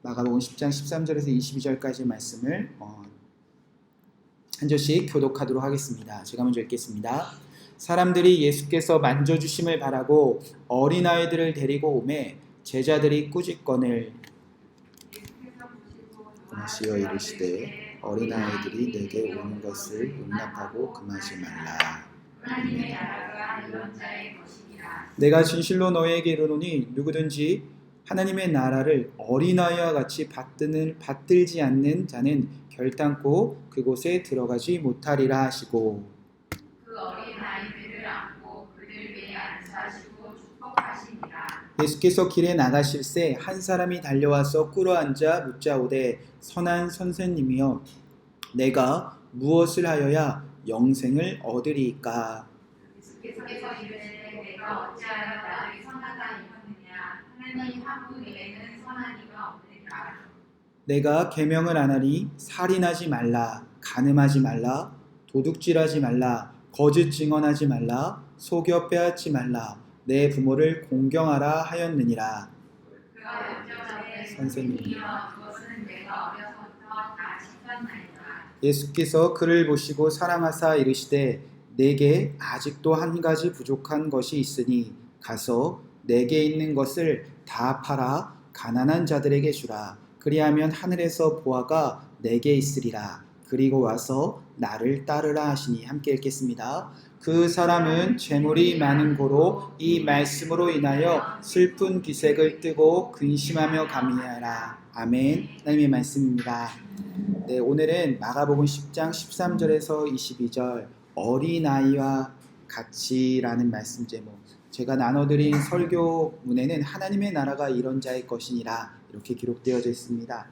마가복음 10장 13절에서 22절까지 말씀을 한 절씩 교독하도록 하겠습니다. 제가 먼저 읽겠습니다. 사람들이 예수께서 만져주심을 바라고 어린아이들을 데리고 오매 제자들이 꾸짖건을 마시어 이르시되 어린아이들이 내게 오는 것을 용납하고 금하지 말라. 내가 진실로 너희에게 이르노니 누구든지 하나님의 나라를 어린아이와 같이 받들지 않는 자는 결단코 그곳에 들어가지 못하리라 하시고, 그 어린아이들을 안고 그들 위에 앉으시고 축복하시니라. 예수께서 길에 나가실새 한 사람이 달려와서 꿇어앉아 묻자오되 선한 선생님이여 내가 무엇을 하여야 영생을 얻으리이까. 예수께서 이르시되 내가 어찌하여 나를 선하다 이르느냐. 하나님 한 분 외에는 선한 이가 없느니라. 내가 계명을 안 하리. 살인하지 말라, 간음하지 말라, 도둑질하지 말라, 거짓 증언하지 말라, 속여 빼앗지 말라, 내 부모를 공경하라 하였느니라. 그가 여쭤가되 선생님이여 그것은 내가 어려서부터 다 지켰나이다. 예수께서 그를 보시고 사랑하사 이르시되 내게 아직도 한 가지 부족한 것이 있으니 가서 내게 있는 것을 다 팔아 가난한 자들에게 주라. 그리하면 하늘에서 보화가 내게 있으리라. 그리고 와서 나를 따르라 하시니. 함께 읽겠습니다. 그 사람은 재물이 많은 고로 이 말씀으로 인하여 슬픈 기색을 띠고 근심하며 감이하라. 아멘. 하나님의 말씀입니다. 네, 오늘은 마가복음 10장 13절에서 22절 어린아이와 같이라는 말씀 제목, 제가 나눠드린 설교문에는 하나님의 나라가 이런 자의 것이니라 이렇게 기록되어져 있습니다.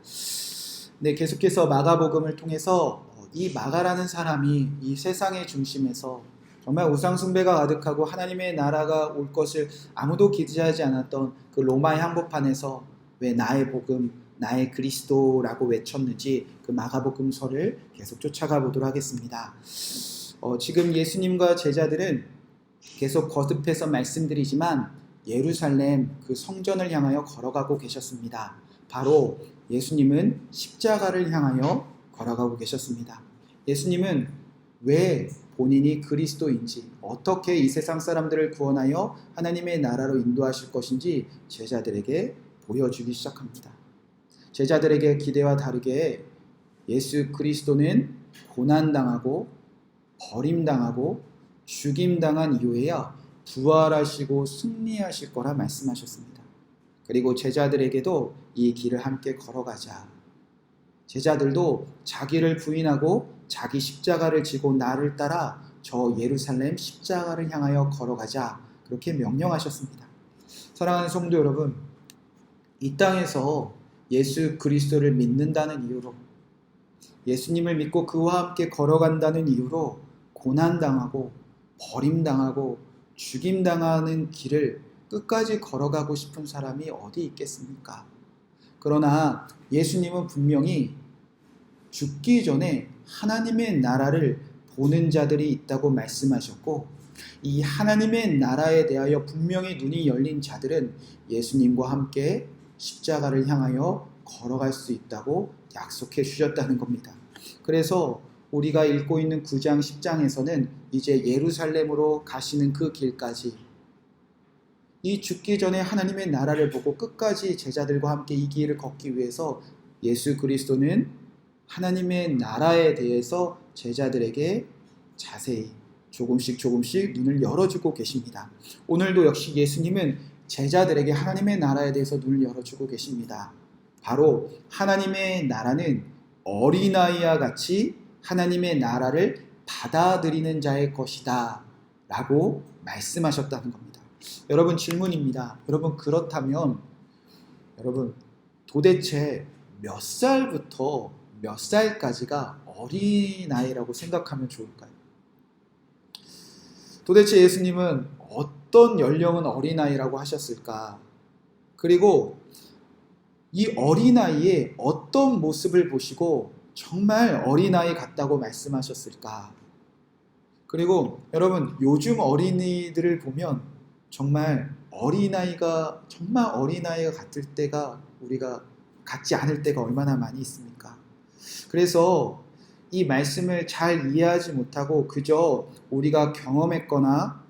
네, 계속해서 마가복음을 통해서 이 마가라는 사람이 이 세상의 중심에서 정말 우상숭배가 가득하고 하나님의 나라가 올 것을 아무도 기대하지 않았던 그 로마의 한복판에서 왜 나의 복음, 나의 그리스도라고 외쳤는지 그 마가복음서를 계속 쫓아가 보도록 하겠습니다. 지금 예수님과 제자들은 계속 거듭해서 말씀드리지만 예루살렘 그 성전을 향하여 걸어가고 계셨습니다. 바로 예수님은 십자가를 향하여 걸어가고 계셨습니다. 예수님은 왜 본인이 그리스도인지, 어떻게 이 세상 사람들을 구원하여 하나님의 나라로 인도하실 것인지 제자들에게 보여주기 시작합니다. 제자들에게 기대와 다르게 예수 그리스도는 고난당하고 버림당하고 죽임당한 이후에야 부활하시고 승리하실 거라 말씀하셨습니다. 그리고 제자들에게도 이 길을 함께 걸어가자. 제자들도 자기를 부인하고 자기 십자가를 지고 나를 따라 저 예루살렘 십자가를 향하여 걸어가자. 그렇게 명령하셨습니다. 사랑하는 성도 여러분, 이 땅에서 예수 그리스도를 믿는다는 이유로, 예수님을 믿고 그와 함께 걸어간다는 이유로 고난당하고 버림당하고 죽임당하는 길을 끝까지 걸어가고 싶은 사람이 어디 있겠습니까? 그러나 예수님은 분명히 죽기 전에 하나님의 나라를 보는 자들이 있다고 말씀하셨고, 이 하나님의 나라에 대하여 분명히 눈이 열린 자들은 예수님과 함께 십자가를 향하여 걸어갈 수 있다고 약속해 주셨다는 겁니다. 그래서 우리가 읽고 있는 9장 10장에서는 이제 예루살렘으로 가시는 그 길까지, 이 죽기 전에 하나님의 나라를 보고 끝까지 제자들과 함께 이 길을 걷기 위해서 예수 그리스도는 하나님의 나라에 대해서 제자들에게 자세히 조금씩 눈을 열어주고 계십니다. 오늘도 역시 예수님은 제자들에게 하나님의 나라에 대해서 눈을 열어주고 계십니다. 바로 하나님의 나라는 어린아이와 같이 하나님의 나라를 받아들이는 자의 것이다 라고 말씀하셨다는 겁니다. 여러분, 질문입니다. 여러분, 그렇다면 여러분, 도대체 몇 살부터 몇 살까지가 어린아이라고 생각하면 좋을까요? 도대체 예수님은 어떤 연령은 어린아이라고 하셨을까? 그리고 이 어린아이의 어떤 모습을 보시고 정말 어린아이 같다고 말씀하셨을까? 그리고 여러분, 요즘 어린이들을 보면 정말 어린아이가 같을 때가 우리가 같지 않을 때가 얼마나 많이 있습니까? 그래서 이 말씀을 잘 이해하지 못하고 그저 우리가 경험했거나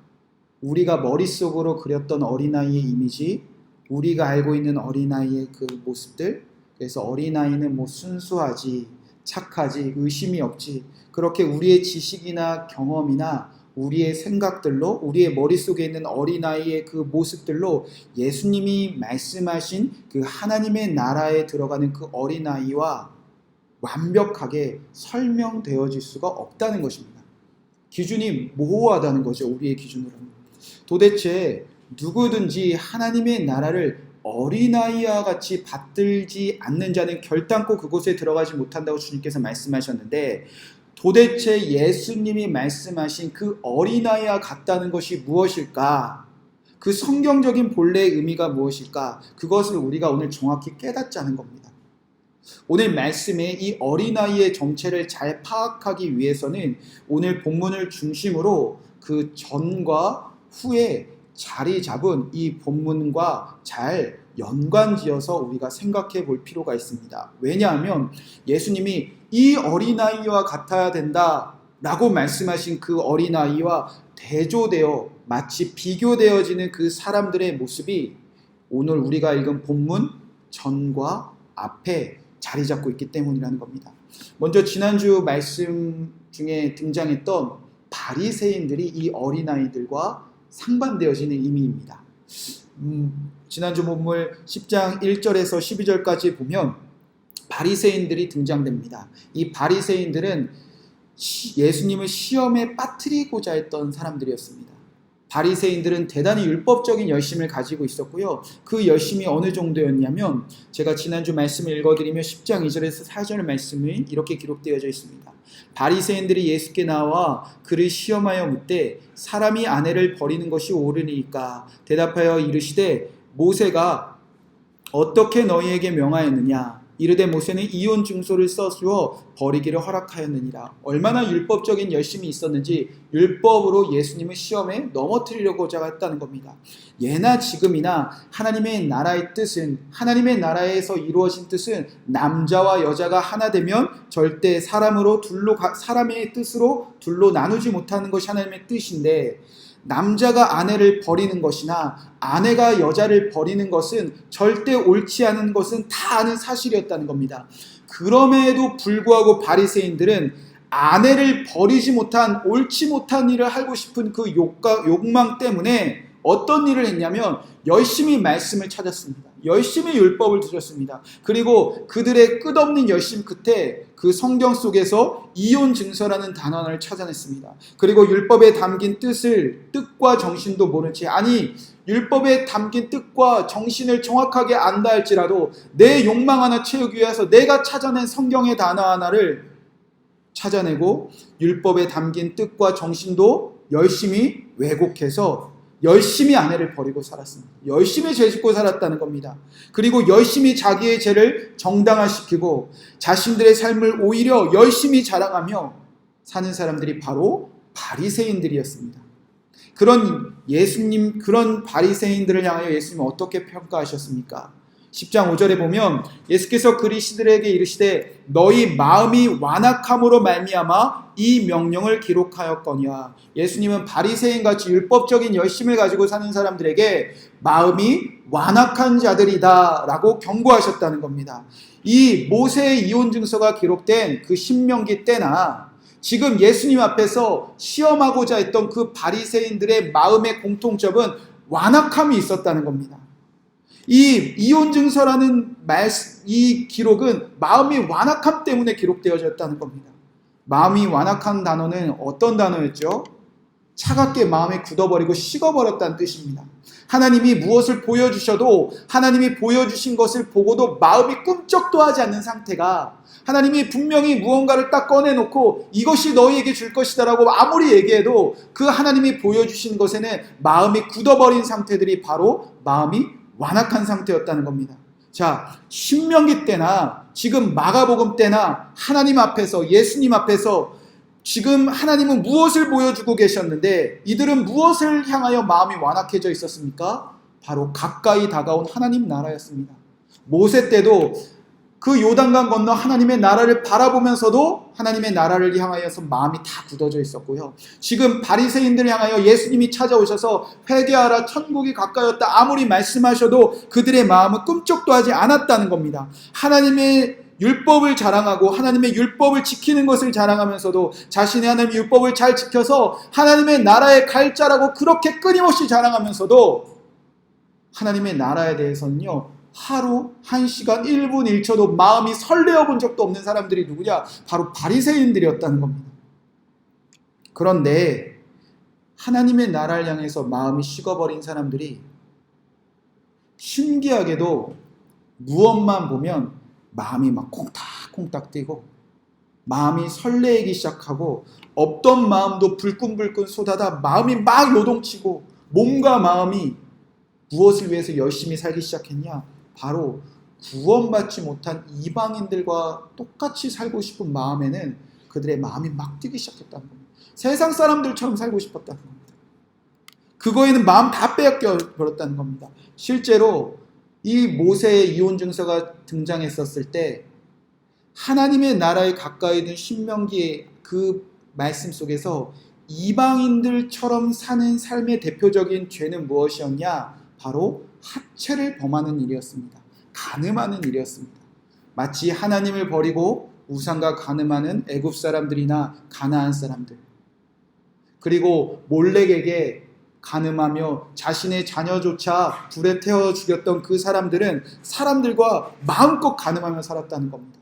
우리가 머릿속으로 그렸던 어린아이의 이미지, 우리가 알고 있는 어린아이의 그 모습들, 그래서 어린아이는 뭐 순수하지, 착하지, 의심이 없지, 그렇게 우리의 지식이나 경험이나 우리의 생각들로, 우리의 머릿속에 있는 어린아이의 그 모습들로 예수님이 말씀하신 그 하나님의 나라에 들어가는 그 어린아이와 완벽하게 설명되어질 수가 없다는 것입니다. 기준이 모호하다는 거죠. 우리의 기준으로는. 도대체 누구든지 하나님의 나라를 어린아이와 같이 받들지 않는 자는 결단코 그곳에 들어가지 못한다고 주님께서 말씀하셨는데, 도대체 예수님이 말씀하신 그 어린아이와 같다는 것이 무엇일까? 그 성경적인 본래의 의미가 무엇일까? 그것을 우리가 오늘 정확히 깨닫자는 겁니다. 오늘 말씀에 이 어린아이의 정체를 잘 파악하기 위해서는 오늘 본문을 중심으로 그 전과 후에 자리 잡은 이 본문과 잘 연관지어서 우리가 생각해 볼 필요가 있습니다. 왜냐하면 예수님이 이 어린아이와 같아야 된다 라고 말씀하신 그 어린아이와 대조되어 마치 비교되어지는 그 사람들의 모습이 오늘 우리가 읽은 본문 전과 앞에 자리 잡고 있기 때문이라는 겁니다. 먼저 지난주 말씀 중에 등장했던 바리새인들이 이 어린아이들과 상반되어지는 의미입니다. 지난주 본문 10장 1절에서 12절까지 보면 바리새인들이 등장됩니다. 이 바리새인들은 예수님을 시험에 빠뜨리고자 했던 사람들이었습니다. 바리새인들은 대단히 율법적인 열심을 가지고 있었고요. 그 열심이 어느 정도였냐면 제가 지난주 말씀을 읽어드리며 10장 2절에서 4절 말씀이 이렇게 기록되어져 있습니다. 바리새인들이 예수께 나와 그를 시험하여 묻되 사람이 아내를 버리는 것이 옳으니까 대답하여 이르시되 모세가 어떻게 너희에게 명하였느냐? 이르되 모세는 이혼 증서를 써주어 버리기를 허락하였느니라. 얼마나 율법적인 열심이 있었는지 율법으로 예수님을 시험에 넘어뜨리려고자 했다는 겁니다. 예나 지금이나 하나님의 나라의 뜻은, 하나님의 나라에서 이루어진 뜻은 남자와 여자가 하나 되면 절대 사람의 뜻으로 둘로 나누지 못하는 것이 하나님의 뜻인데, 남자가 아내를 버리는 것이나 아내가 여자를 버리는 것은 절대 옳지 않은 것은 다 아는 사실이었다는 겁니다. 그럼에도 불구하고 바리새인들은 아내를 버리지 못한, 옳지 못한 일을 하고 싶은 그 욕망 때문에 어떤 일을 했냐면 열심히 말씀을 찾았습니다. 열심히 율법을 들었습니다. 그리고 그들의 끝없는 열심 끝에 그 성경 속에서 이혼 증서라는 단어를 찾아냈습니다. 그리고 율법에 담긴 뜻과 정신도 모른 채, 아니 율법에 담긴 뜻과 정신을 정확하게 안다 할지라도 내 욕망 하나 채우기 위해서 내가 찾아낸 성경의 단어 하나를 찾아내고 율법에 담긴 뜻과 정신도 열심히 왜곡해서 열심히 아내를 버리고 살았습니다. 열심히 죄짓고 살았다는 겁니다. 그리고 열심히 자기의 죄를 정당화시키고 자신들의 삶을 오히려 열심히 자랑하며 사는 사람들이 바로 바리새인들이었습니다. 그런 바리새인들을 향하여 예수님은 어떻게 평가하셨습니까? 10장 5절에 보면 예수께서 그리스도들에게 이르시되 너희 마음이 완악함으로 말미암아 이 명령을 기록하였거니와. 예수님은 바리새인같이 율법적인 열심을 가지고 사는 사람들에게 마음이 완악한 자들이다 라고 경고하셨다는 겁니다. 이 모세의 이혼 증서가 기록된 그 신명기 때나 지금 예수님 앞에서 시험하고자 했던 그 바리새인들의 마음의 공통점은 완악함이 있었다는 겁니다. 이 이혼 증서라는 이 기록은 마음이 완악함 때문에 기록되어졌다는 겁니다. 마음이 완악한 단어는 어떤 단어였죠? 차갑게 마음에 굳어버리고 식어버렸다는 뜻입니다. 하나님이 무엇을 보여주셔도 하나님이 보여주신 것을 보고도 마음이 꿈쩍도 하지 않는 상태가, 하나님이 분명히 무언가를 딱 꺼내놓고 이것이 너희에게 줄 것이다 라고 아무리 얘기해도 그 하나님이 보여주신 것에는 마음이 굳어버린 상태들이 바로 마음이 완악한 상태였다는 겁니다. 자, 신명기 때나 지금 마가복음 때나 하나님 앞에서, 예수님 앞에서 지금 하나님은 무엇을 보여주고 계셨는데 이들은 무엇을 향하여 마음이 완악해져 있었습니까? 바로 가까이 다가온 하나님 나라였습니다. 모세 때도 그 요단강 건너 하나님의 나라를 바라보면서도 하나님의 나라를 향하여서 마음이 다 굳어져 있었고요. 지금 바리새인들을 향하여 예수님이 찾아오셔서 회개하라 천국이 가까이었다 아무리 말씀하셔도 그들의 마음은 꿈쩍도 하지 않았다는 겁니다. 하나님의 율법을 자랑하고 하나님의 율법을 지키는 것을 자랑하면서도 자신의 하나님의 율법을 잘 지켜서 하나님의 나라에 갈 자라고 그렇게 끊임없이 자랑하면서도 하나님의 나라에 대해서는요 하루 1시간 1분 1초도 마음이 설레어 본 적도 없는 사람들이 누구냐? 바로 바리새인들이었다는 겁니다. 그런데 하나님의 나라를 향해서 마음이 식어버린 사람들이 신기하게도 무엇만 보면 마음이 막 콩닥콩닥 뛰고 마음이 설레기 시작하고 없던 마음도 불끈불끈 쏟아다 마음이 막 요동치고 몸과 마음이 무엇을 위해서 열심히 살기 시작했냐? 바로 구원받지 못한 이방인들과 똑같이 살고 싶은 마음에는 그들의 마음이 막 뛰기 시작했다는 겁니다. 세상 사람들처럼 살고 싶었다는 겁니다. 그거에는 마음 다 빼앗겨 버렸다는 겁니다. 실제로 이 모세의 이혼 증서가 등장했었을 때 하나님의 나라에 가까이 든 신명기의 그 말씀 속에서 이방인들처럼 사는 삶의 대표적인 죄는 무엇이었냐? 바로 합체를 범하는 일이었습니다. 간음하는 일이었습니다. 마치 하나님을 버리고 우상과 간음하는 애굽 사람들이나 가나안 사람들, 그리고 몰렉에게 간음하며 자신의 자녀조차 불에 태워 죽였던 그 사람들은 사람들과 마음껏 간음하며 살았다는 겁니다.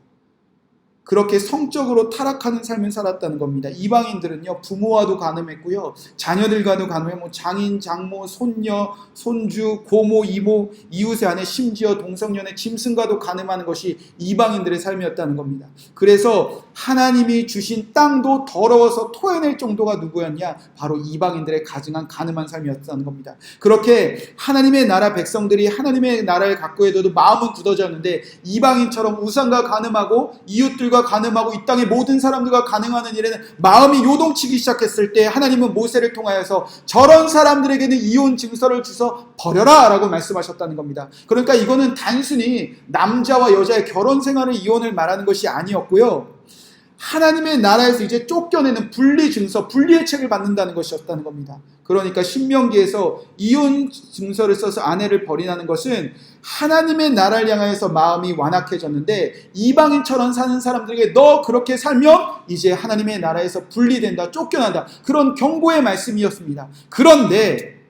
그렇게 성적으로 타락하는 삶을 살았다는 겁니다. 이방인들은요 부모와도 간음했고요 자녀들과도 간음했고 장인, 장모, 손녀, 손주, 고모, 이모, 이웃의 아내, 심지어 동성연애 짐승과도 간음하는 것이 이방인들의 삶이었다는 겁니다. 그래서 하나님이 주신 땅도 더러워서 토해낼 정도가 누구였냐? 바로 이방인들의 가증한 간음한 삶이었다는 겁니다. 그렇게 하나님의 나라 백성들이 하나님의 나라를 갖고 해도 마음은 굳어졌는데 이방인처럼 우상과 간음하고 이웃들과 간음하고 이 땅의 모든 사람들과 간음하는 일에는 마음이 요동치기 시작했을 때 하나님은 모세를 통하여서 저런 사람들에게는 이혼 증서를 주서 버려라 라고 말씀하셨다는 겁니다. 그러니까 이거는 단순히 남자와 여자의 결혼 생활의 이혼을 말하는 것이 아니었고요, 하나님의 나라에서 이제 쫓겨내는 분리 증서, 분리의 책을 받는다는 것이었다는 겁니다. 그러니까 신명기에서 이혼 증서를 써서 아내를 버리라는 것은 하나님의 나라를 향해서 마음이 완악해졌는데 이방인처럼 사는 사람들에게 너 그렇게 살면 이제 하나님의 나라에서 분리된다, 쫓겨난다, 그런 경고의 말씀이었습니다. 그런데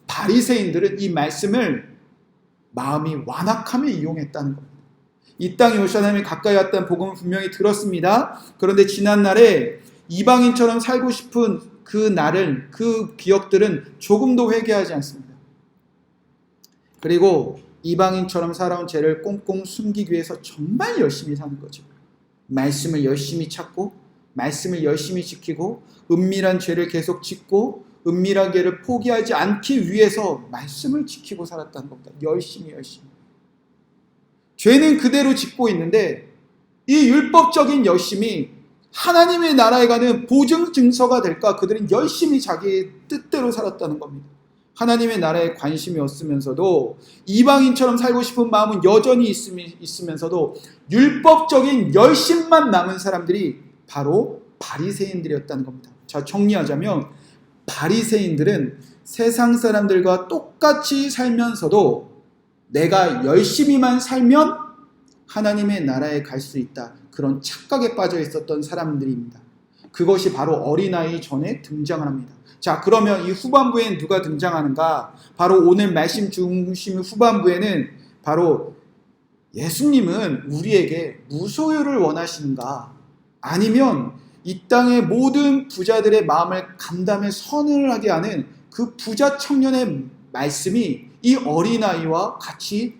바리새인들은 이 말씀을 마음이 완악함에 이용했다는 겁니다. 이 땅에 오셔 하나님이 가까이 왔다는 복음을 분명히 들었습니다. 그런데 지난날에 이방인처럼 살고 싶은 그 날을, 그 기억들은 조금도 회개하지 않습니다. 그리고 이방인처럼 살아온 죄를 꽁꽁 숨기기 위해서 정말 열심히 사는 거죠. 말씀을 열심히 찾고 말씀을 열심히 지키고 은밀한 죄를 계속 짓고 은밀한 죄를 포기하지 않기 위해서 말씀을 지키고 살았다는 겁니다. 열심히. 죄는 그대로 짓고 있는데 이 율법적인 열심이 하나님의 나라에 가는 보증 증서가 될까? 그들은 열심히 자기의 뜻대로 살았다는 겁니다. 하나님의 나라에 관심이 없으면서도 이방인처럼 살고 싶은 마음은 여전히 있으면서도 율법적인 열심만 남은 사람들이 바로 바리새인들이었다는 겁니다. 자, 정리하자면 바리새인들은 세상 사람들과 똑같이 살면서도 내가 열심히만 살면 하나님의 나라에 갈 수 있다, 그런 착각에 빠져 있었던 사람들입니다. 그것이 바로 어린아이 전에 등장을 합니다. 자, 그러면 이 후반부에는 누가 등장하는가? 바로 오늘 말씀 중심 후반부에는 바로 예수님은 우리에게 무소유를 원하시는가? 아니면 이 땅의 모든 부자들의 마음을 감담에 선을 하게 하는 그 부자 청년의 말씀이 이 어린아이와 같이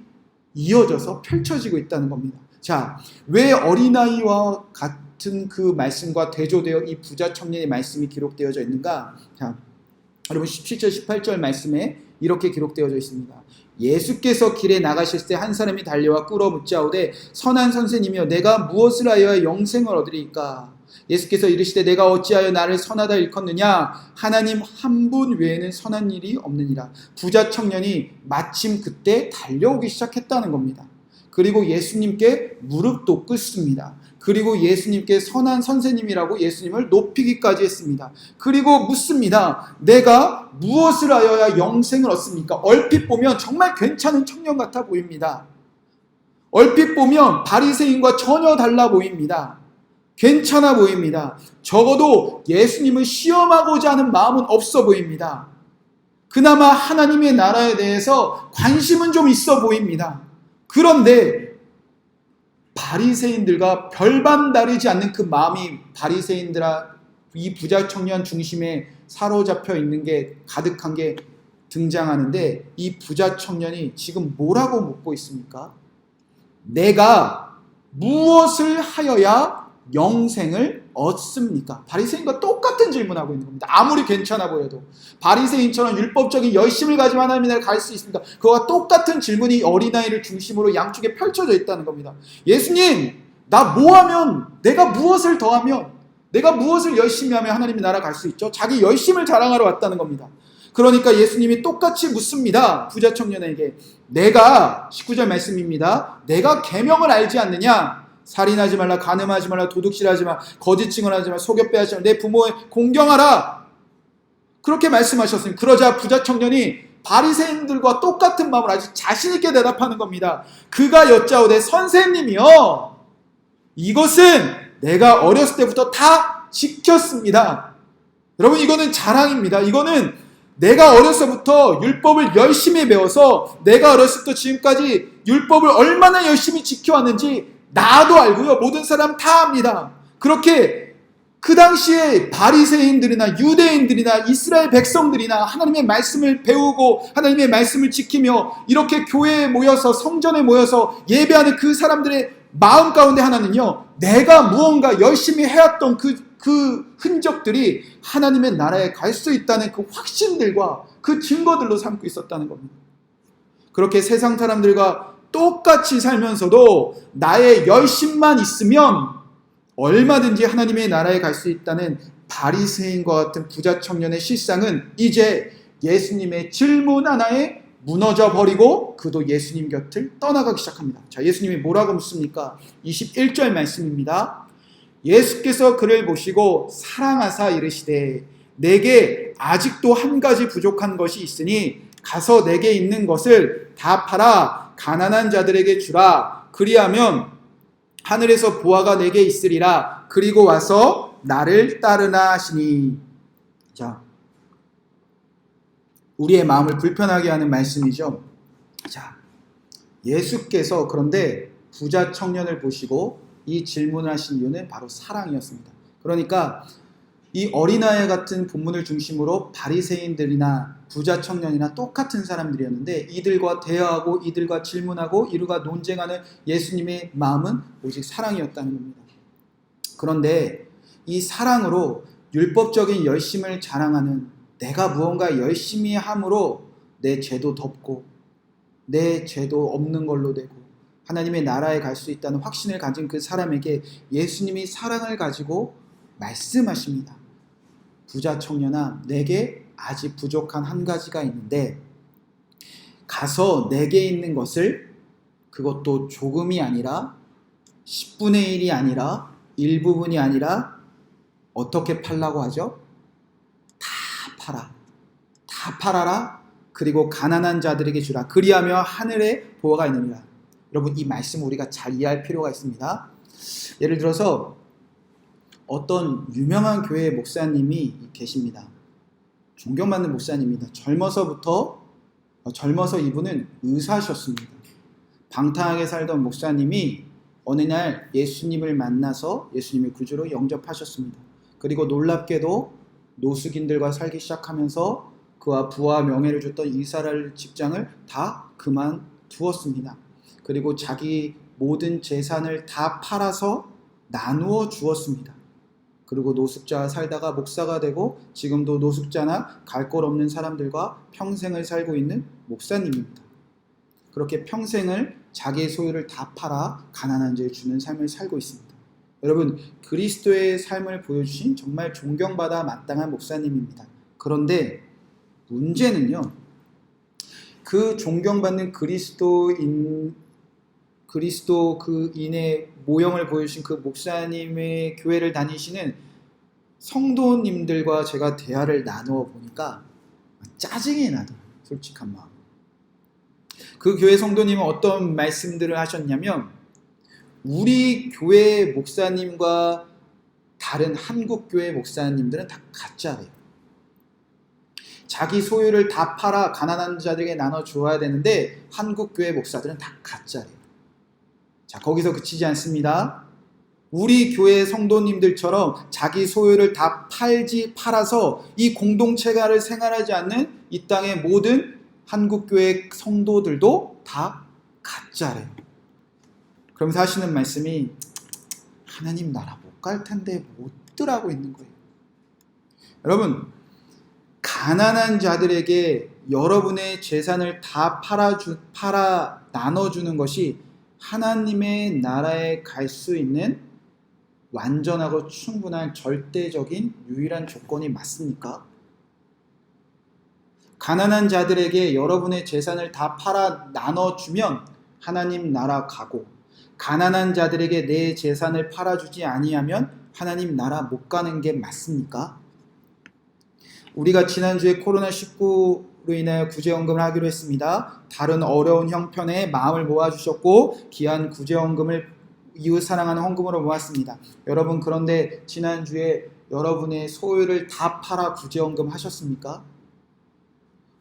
이어져서 펼쳐지고 있다는 겁니다. 자, 왜 어린아이와 같은 그 말씀과 대조되어 이 부자 청년의 말씀이 기록되어져 있는가? 자, 여러분 17절 18절 말씀에 이렇게 기록되어져 있습니다. 예수께서 길에 나가실 때 한 사람이 달려와 꿇어 묻자오되 선한 선생님이여 내가 무엇을 하여야 영생을 얻으리까? 예수께서 이르시되 내가 어찌하여 나를 선하다 일컫느냐? 하나님 한 분 외에는 선한 일이 없느니라. 부자 청년이 마침 그때 달려오기 시작했다는 겁니다. 그리고 예수님께 무릎도 꿇습니다. 그리고 예수님께 선한 선생님이라고 예수님을 높이기까지 했습니다. 그리고 묻습니다. 내가 무엇을 하여야 영생을 얻습니까? 얼핏 보면 정말 괜찮은 청년 같아 보입니다. 얼핏 보면 바리새인과 전혀 달라 보입니다. 괜찮아 보입니다. 적어도 예수님을 시험하고자 하는 마음은 없어 보입니다. 그나마 하나님의 나라에 대해서 관심은 좀 있어 보입니다. 그런데 바리새인들과 별반 다르지 않는 그 마음이 바리새인들아 이 부자 청년 중심에 사로잡혀 있는 게 가득한 게 등장하는데 이 부자 청년이 지금 뭐라고 묻고 있습니까? 내가 무엇을 하여야 영생을 얻습니까? 바리새인과 똑같은 질문하고 있는 겁니다. 아무리 괜찮아 보여도 바리새인처럼 율법적인 열심을 가지면 하나님의 나라에 갈 수 있습니까? 그와 똑같은 질문이 어린아이를 중심으로 양쪽에 펼쳐져 있다는 겁니다. 예수님, 나 뭐하면, 내가 무엇을 더하면, 내가 무엇을 열심히 하면 하나님의 나라 갈 수 있죠? 자기 열심을 자랑하러 왔다는 겁니다. 그러니까 예수님이 똑같이 묻습니다. 부자 청년에게. 내가 19절 말씀입니다. 내가 계명을 알지 않느냐? 살인하지 말라, 간음하지 말라, 도둑질하지 말라, 거짓 증언하지 말라, 속여 빼앗지 말라, 내 부모의 공경하라. 그렇게 말씀하셨습니다. 그러자 부자 청년이 바리새인들과 똑같은 마음을 아주 자신 있게 대답하는 겁니다. 그가 여짜오되 선생님이여, 이것은 내가 어렸을 때부터 다 지켰습니다. 여러분, 이거는 자랑입니다. 이거는 내가 어렸을 때부터 율법을 열심히 배워서 내가 어렸을 때 지금까지 율법을 얼마나 열심히 지켜왔는지 나도 알고요. 모든 사람 다 압니다. 그렇게 그 당시에 바리새인들이나 유대인들이나 이스라엘 백성들이나 하나님의 말씀을 배우고 하나님의 말씀을 지키며 이렇게 교회에 모여서 성전에 모여서 예배하는 그 사람들의 마음 가운데 하나는요, 내가 무언가 열심히 해왔던 그 흔적들이 하나님의 나라에 갈 수 있다는 그 확신들과 그 증거들로 삼고 있었다는 겁니다. 그렇게 세상 사람들과 똑같이 살면서도 나의 열심만 있으면 얼마든지 하나님의 나라에 갈 수 있다는 바리새인과 같은 부자 청년의 실상은 이제 예수님의 질문 하나에 무너져 버리고 그도 예수님 곁을 떠나가기 시작합니다. 자, 예수님이 뭐라고 묻습니까? 21절 말씀입니다. 예수께서 그를 보시고 사랑하사 이르시되 내게 아직도 한 가지 부족한 것이 있으니 가서 내게 있는 것을 다 팔아 가난한 자들에게 주라. 그리하면 하늘에서 보화가 내게 있으리라. 그리고 와서 나를 따르나 하시니. 자, 우리의 마음을 불편하게 하는 말씀이죠. 자, 예수께서 그런데 부자 청년을 보시고 이 질문을 하신 이유는 바로 사랑이었습니다. 그러니까 이 어린아이 같은 본문을 중심으로 바리새인들이나 부자 청년이나 똑같은 사람들이었는데 이들과 대화하고 이들과 질문하고 이들과 논쟁하는 예수님의 마음은 오직 사랑이었다는 겁니다. 그런데 이 사랑으로 율법적인 열심을 자랑하는 내가 무언가 열심히 함으로 내 죄도 덮고 내 죄도 없는 걸로 되고 하나님의 나라에 갈 수 있다는 확신을 가진 그 사람에게 예수님이 사랑을 가지고 말씀하십니다. 부자 청년아, 내게 아직 부족한 한 가지가 있는데 가서 내게 있는 것을, 그것도 조금이 아니라 10분의 1이 아니라 일부분이 아니라 어떻게 팔라고 하죠? 다 팔아. 다 팔아라. 그리고 가난한 자들에게 주라. 그리하며 하늘에 보화가 있느니라. 여러분, 이 말씀 우리가 잘 이해할 필요가 있습니다. 예를 들어서 어떤 유명한 교회 목사님이 계십니다. 존경받는 목사님입니다. 젊어서 이분은 의사셨습니다. 방탕하게 살던 목사님이 어느 날 예수님을 만나서 예수님의 구주로 영접하셨습니다. 그리고 놀랍게도 노숙인들과 살기 시작하면서 그와 부와 명예를 줬던 이스라엘 직장을 다 그만두었습니다. 그리고 자기 모든 재산을 다 팔아서 나누어 주었습니다. 그리고 노숙자와 살다가 목사가 되고 지금도 노숙자나 갈 곳 없는 사람들과 평생을 살고 있는 목사님입니다. 그렇게 평생을 자기의 소유를 다 팔아 가난한 자에 주는 삶을 살고 있습니다. 여러분, 그리스도의 삶을 보여주신 정말 존경받아 마땅한 목사님입니다. 그런데 문제는요, 그 존경받는 그리스도 그 인의 모형을 보여주신 그 목사님의 교회를 다니시는 성도님들과 제가 대화를 나누어 보니까 짜증이 나더라고요. 솔직한 마음. 그 교회 성도님은 어떤 말씀들을 하셨냐면, 우리 교회 목사님과 다른 한국 교회 목사님들은 다 가짜래요. 자기 소유를 다 팔아 가난한 자들에게 나눠 주어야 되는데 한국 교회 목사들은 다 가짜래요. 자, 거기서 그치지 않습니다. 우리 교회 성도님들처럼 자기 소유를 다 팔아서 이 공동체가를 생활하지 않는 이 땅의 모든 한국 교회 성도들도 다 가짜래요. 그러면서 하시는 말씀이, 하나님 나라 못 갈 텐데 못들 하고 있는 거예요. 여러분, 가난한 자들에게 여러분의 재산을 다 팔아 나눠주는 것이 하나님의 나라에 갈 수 있는 완전하고 충분한 절대적인 유일한 조건이 맞습니까? 가난한 자들에게 여러분의 재산을 다 팔아 나눠주면 하나님 나라 가고, 가난한 자들에게 내 재산을 팔아주지 아니하면 하나님 나라 못 가는 게 맞습니까? 우리가 지난주에 코로나19로 인하여 구제헌금을 하기로 했습니다. 다른 어려운 형편에 마음을 모아주셨고 귀한 구제헌금을 이웃 사랑하는 헌금으로 모았습니다. 여러분, 그런데 지난주에 여러분의 소유를 다 팔아 구제헌금 하셨습니까?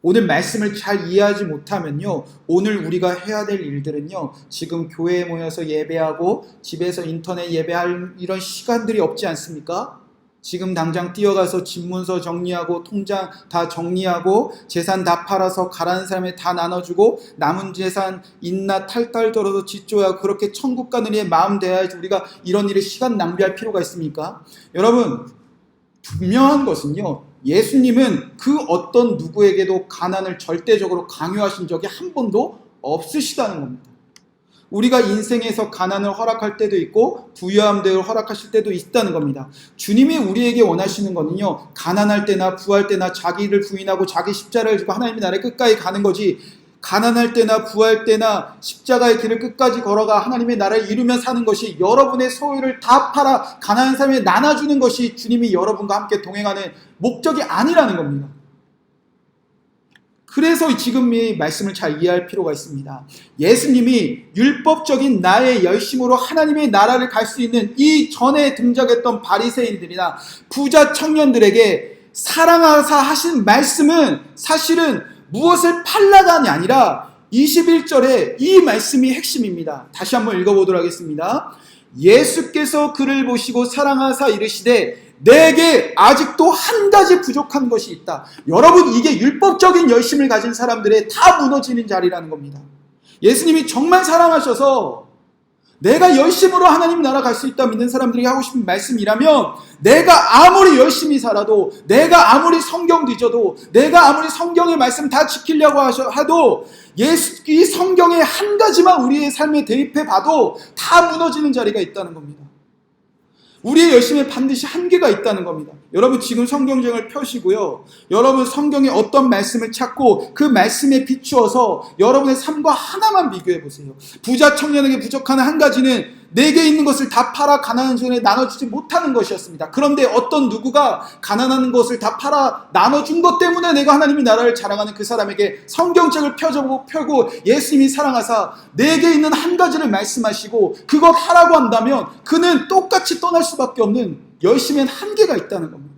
오늘 말씀을 잘 이해하지 못하면요, 오늘 우리가 해야 될 일들은요, 지금 교회에 모여서 예배하고 집에서 인터넷 예배할 이런 시간들이 없지 않습니까? 지금 당장 뛰어가서 집문서 정리하고 통장 다 정리하고 재산 다 팔아서 가라는 사람에 다 나눠주고 남은 재산 인나 탈탈 털어서 짓줘야 그렇게 천국 가는 이의 마음 돼야지 우리가 이런 일에 시간 낭비할 필요가 있습니까? 여러분, 분명한 것은요, 예수님은 그 어떤 누구에게도 가난을 절대적으로 강요하신 적이 한 번도 없으시다는 겁니다. 우리가 인생에서 가난을 허락할 때도 있고 부유함을 허락하실 때도 있다는 겁니다. 주님이 우리에게 원하시는 거는요, 가난할 때나 부할 때나 자기를 부인하고 자기 십자가를 지고 하나님의 나라에 끝까지 가는 거지, 가난할 때나 부할 때나 십자가의 길을 끝까지 걸어가 하나님의 나라를 이루며 사는 것이, 여러분의 소유를 다 팔아 가난한 사람에게 나눠주는 것이 주님이 여러분과 함께 동행하는 목적이 아니라는 겁니다. 그래서 지금 이 말씀을 잘 이해할 필요가 있습니다. 예수님이 율법적인 나의 열심으로 하나님의 나라를 갈 수 있는 이 전에 등장했던 바리새인들이나 부자 청년들에게 사랑하사 하신 말씀은 사실은 무엇을 팔라가 아니라 21절에 이 말씀이 핵심입니다. 다시 한번 읽어보도록 하겠습니다. 예수께서 그를 보시고 사랑하사 이르시되 내게 아직도 한 가지 부족한 것이 있다. 여러분, 이게 율법적인 열심을 가진 사람들의 다 무너지는 자리라는 겁니다. 예수님이 정말 사랑하셔서 내가 열심으로 하나님 나라 갈 수 있다 믿는 사람들이 하고 싶은 말씀이라면, 내가 아무리 열심히 살아도, 내가 아무리 성경 뒤져도, 내가 아무리 성경의 말씀 다 지키려고 해도 이 성경의 한 가지만 우리의 삶에 대입해 봐도 다 무너지는 자리가 있다는 겁니다. 우리의 열심에 반드시 한계가 있다는 겁니다. 여러분, 지금 성경책을 펴시고요, 여러분 성경의 어떤 말씀을 찾고 그 말씀에 비추어서 여러분의 삶과 하나만 비교해 보세요. 부자 청년에게 부족한 한 가지는 내게 있는 것을 다 팔아 가난한 자에게 나눠주지 못하는 것이었습니다. 그런데 어떤 누구가 가난한 것을 다 팔아 나눠준 것 때문에 내가 하나님의 나라를 자랑하는 그 사람에게 성경책을 펴고 예수님이 사랑하사 내게 있는 한 가지를 말씀하시고 그것 하라고 한다면 그는 똑같이 떠날 수밖에 없는 열심엔 한계가 있다는 겁니다.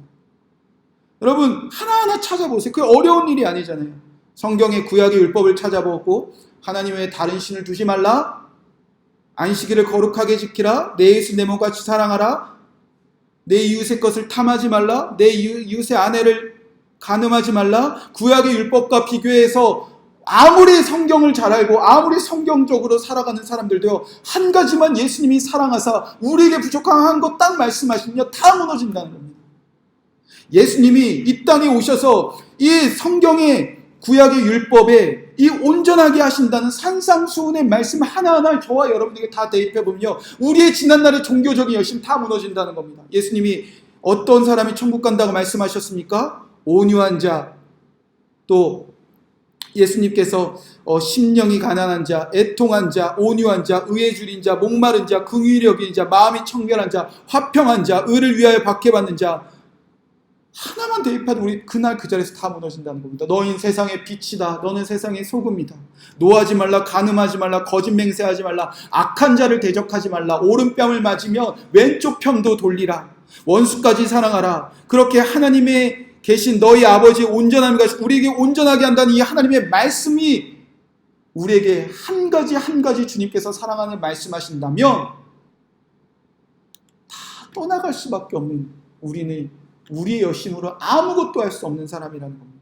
여러분, 하나하나 찾아보세요. 그게 어려운 일이 아니잖아요. 성경의 구약의 율법을 찾아보고 하나님 외에 다른 신을 두지 말라, 안식일을 거룩하게 지키라, 내 이웃을 내 몸같이 사랑하라, 내 이웃의 것을 탐하지 말라, 내 이웃의 아내를 간음하지 말라. 구약의 율법과 비교해서 아무리 성경을 잘 알고 아무리 성경적으로 살아가는 사람들도요, 한 가지만 예수님이 사랑하사 우리에게 부족한 것 딱 말씀하시면 다 무너진다는 겁니다. 예수님이 이 땅에 오셔서 이 성경의 구약의 율법에 이 온전하게 하신다는 산상수훈의 말씀 하나하나를 저와 여러분에게 다 대입해보면요, 우리의 지난날의 종교적인 열심 다 무너진다는 겁니다. 예수님이 어떤 사람이 천국 간다고 말씀하셨습니까? 온유한 자, 또 예수님께서 심령이 가난한 자, 애통한 자, 온유한 자, 의에 줄인 자, 목마른 자, 긍휼히 여기는 자, 마음이 청결한 자, 화평한 자, 의를 위하여 박해받는 자, 하나만 대입해도 우리 그날 그 자리에서 다 무너진다는 겁니다. 너희는 세상의 빛이다. 너는 세상의 소금이다. 노하지 말라, 간음하지 말라, 거짓 맹세하지 말라, 악한 자를 대적하지 말라, 오른뺨을 맞으며 왼쪽 편도 돌리라, 원수까지 사랑하라. 그렇게 하나님의 계신 너희 아버지의 온전함과 우리에게 온전하게 한다는 이 하나님의 말씀이 우리에게 한 가지 한 가지 주님께서 사랑하는 말씀하신다면 다 떠나갈 수밖에 없는, 우리는 우리의 열심으로 아무것도 할 수 없는 사람이라는 겁니다.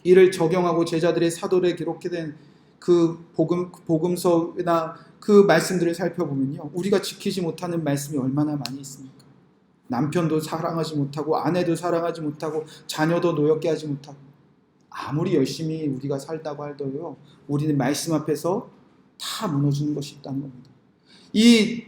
이를 적용하고 제자들의 사도에 기록된 그 복음서나 그 말씀들을 살펴보면요, 우리가 지키지 못하는 말씀이 얼마나 많이 있습니까? 남편도 사랑하지 못하고, 아내도 사랑하지 못하고, 자녀도 노엽게 하지 못하고, 아무리 열심히 우리가 살다고 할더라도 우리는 말씀 앞에서 다 무너지는 것이 있다는 겁니다. 이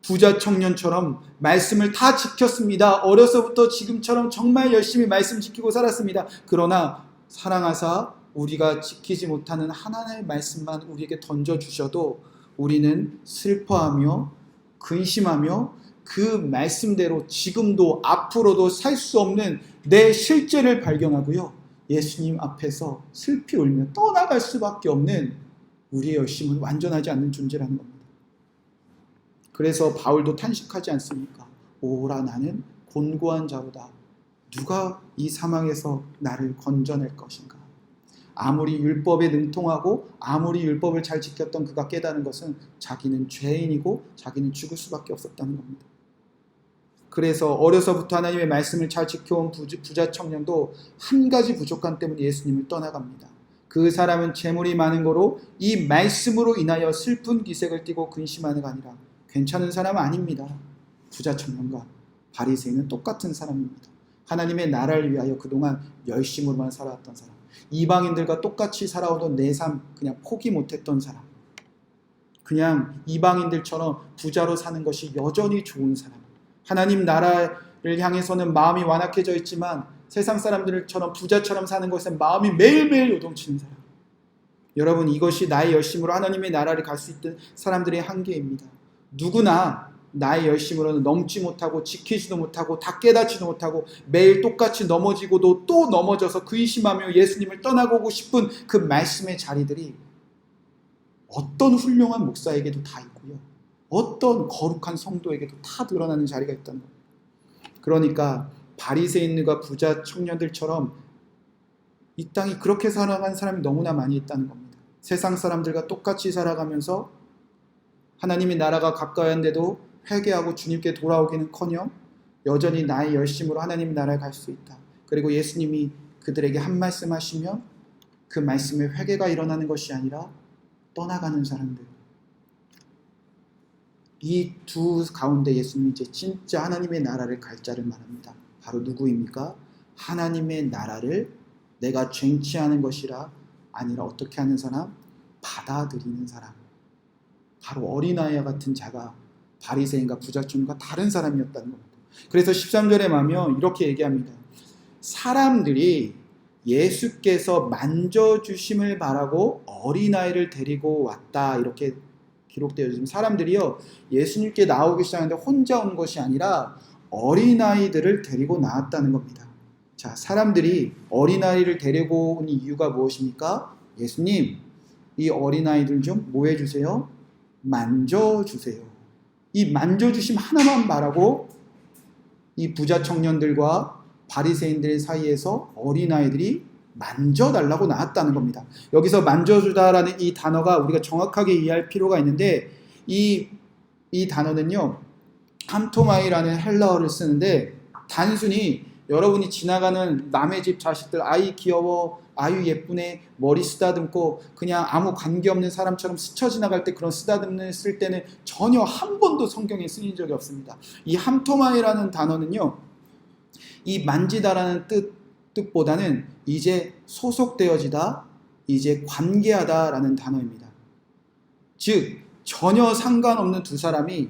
부자 청년처럼 말씀을 다 지켰습니다. 어려서부터 지금처럼 정말 열심히 말씀 지키고 살았습니다. 그러나 사랑하사 우리가 지키지 못하는 하나님의 말씀만 우리에게 던져주셔도 우리는 슬퍼하며 근심하며 그 말씀대로 지금도 앞으로도 살 수 없는 내 실제를 발견하고요, 예수님 앞에서 슬피 울며 떠나갈 수밖에 없는 우리의 열심은 완전하지 않는 존재라는 겁니다. 그래서 바울도 탄식하지 않습니까? 오라, 나는 곤고한 자로다. 누가 이 사망에서 나를 건져낼 것인가? 아무리 율법에 능통하고 아무리 율법을 잘 지켰던 그가 깨달은 것은 자기는 죄인이고 자기는 죽을 수밖에 없었다는 겁니다. 그래서 어려서부터 하나님의 말씀을 잘 지켜온 부자 청년도 한 가지 부족함 때문에 예수님을 떠나갑니다. 그 사람은 재물이 많은 거로 이 말씀으로 인하여 슬픈 기색을 띠고 근심하는 게 아니라 괜찮은 사람은 아닙니다. 부자 청년과 바리새인은 똑같은 사람입니다. 하나님의 나라를 위하여 그동안 열심으로만 살아왔던 사람, 이방인들과 똑같이 살아오던 내 삶 그냥 포기 못했던 사람, 그냥 이방인들처럼 부자로 사는 것이 여전히 좋은 사람, 하나님 나라를 향해서는 마음이 완악해져 있지만 세상 사람들처럼 부자처럼 사는 것에 마음이 매일매일 요동치는 사람. 여러분, 이것이 나의 열심으로 하나님의 나라를 갈 수 있던 사람들의 한계입니다. 누구나 나의 열심으로는 넘지 못하고 지키지도 못하고 다 깨닫지도 못하고 매일 똑같이 넘어지고도 또 넘어져서 근심하며 예수님을 떠나고 싶은 그 말씀의 자리들이 어떤 훌륭한 목사에게도 다 있고요, 어떤 거룩한 성도에게도 다 드러나는 자리가 있다는 겁니다. 그러니까 바리새인과 부자 청년들처럼 이 땅이 그렇게 살아간 사람이 너무나 많이 있다는 겁니다. 세상 사람들과 똑같이 살아가면서 하나님의 나라가 가까이한데도 회개하고 주님께 돌아오기는커녕 여전히 나의 열심으로 하나님의 나라에 갈 수 있다. 그리고 예수님이 그들에게 한 말씀 하시면 그 말씀에 회개가 일어나는 것이 아니라 떠나가는 사람들. 이 두 가운데 예수님이 이제 진짜 하나님의 나라를 갈 자를 말합니다. 바로 누구입니까? 하나님의 나라를 내가 쟁취하는 것이라 아니라 어떻게 하는 사람? 받아들이는 사람. 바로 어린아이와 같은 자가 바리새인과 부자촌과 다른 사람이었다는 겁니다. 그래서 13절에 가면 이렇게 얘기합니다. 사람들이 예수께서 만져주심을 바라고 어린아이를 데리고 왔다, 이렇게 기록되어 있습니다. 사람들이요, 예수님께 나오기 시작하는데 혼자 온 것이 아니라 어린아이들을 데리고 나왔다는 겁니다. 자, 사람들이 어린아이를 데리고 온 이유가 무엇입니까? 예수님, 이 어린아이들 좀 뭐 해주세요? 만져주세요. 이 만져주심 하나만 바라고 이 부자 청년들과 바리새인들 사이에서 어린아이들이 만져달라고 나왔다는 겁니다. 여기서 만져주다라는 이 단어가 우리가 정확하게 이해할 필요가 있는데, 이 단어는요, 함토마이라는 헬라어를 쓰는데, 단순히 여러분이 지나가는 남의 집 자식들, 아이 귀여워, 아유 예쁘네, 머리 쓰다듬고 그냥 아무 관계없는 사람처럼 스쳐 지나갈 때 그런 쓰다듬는 쓸 때는 전혀 한 번도 성경에 쓰인 적이 없습니다. 이 함토마이라는 단어는요, 이 만지다라는 뜻보다는 이제 소속되어지다, 이제 관계하다라는 단어입니다. 즉 전혀 상관없는 두 사람이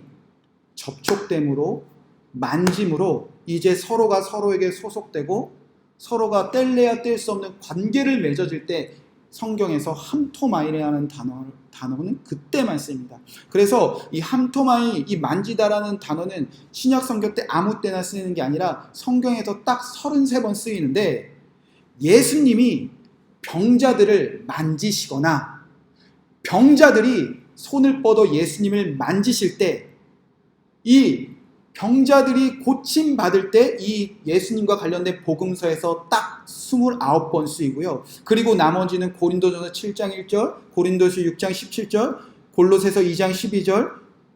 접촉됨으로, 만짐으로 이제 서로가 서로에게 소속되고 서로가 뗄래야 뗄 수 없는 관계를 맺어질 때 성경에서 함토마이라는 단어는 그때만 쓰입니다. 그래서 이 함토마이, 이 만지다라는 단어는 신약 성경 때 아무 때나 쓰이는 게 아니라 성경에서 딱 33번 쓰이는데, 예수님이 병자들을 만지시거나 병자들이 손을 뻗어 예수님을 만지실 때, 이 병자들이 고침받을 때 이 예수님과 관련된 복음서에서 딱 29번 쓰이고요. 그리고 나머지는 고린도전서 7장 1절, 고린도서 6장 17절, 골로새서 2장 12절,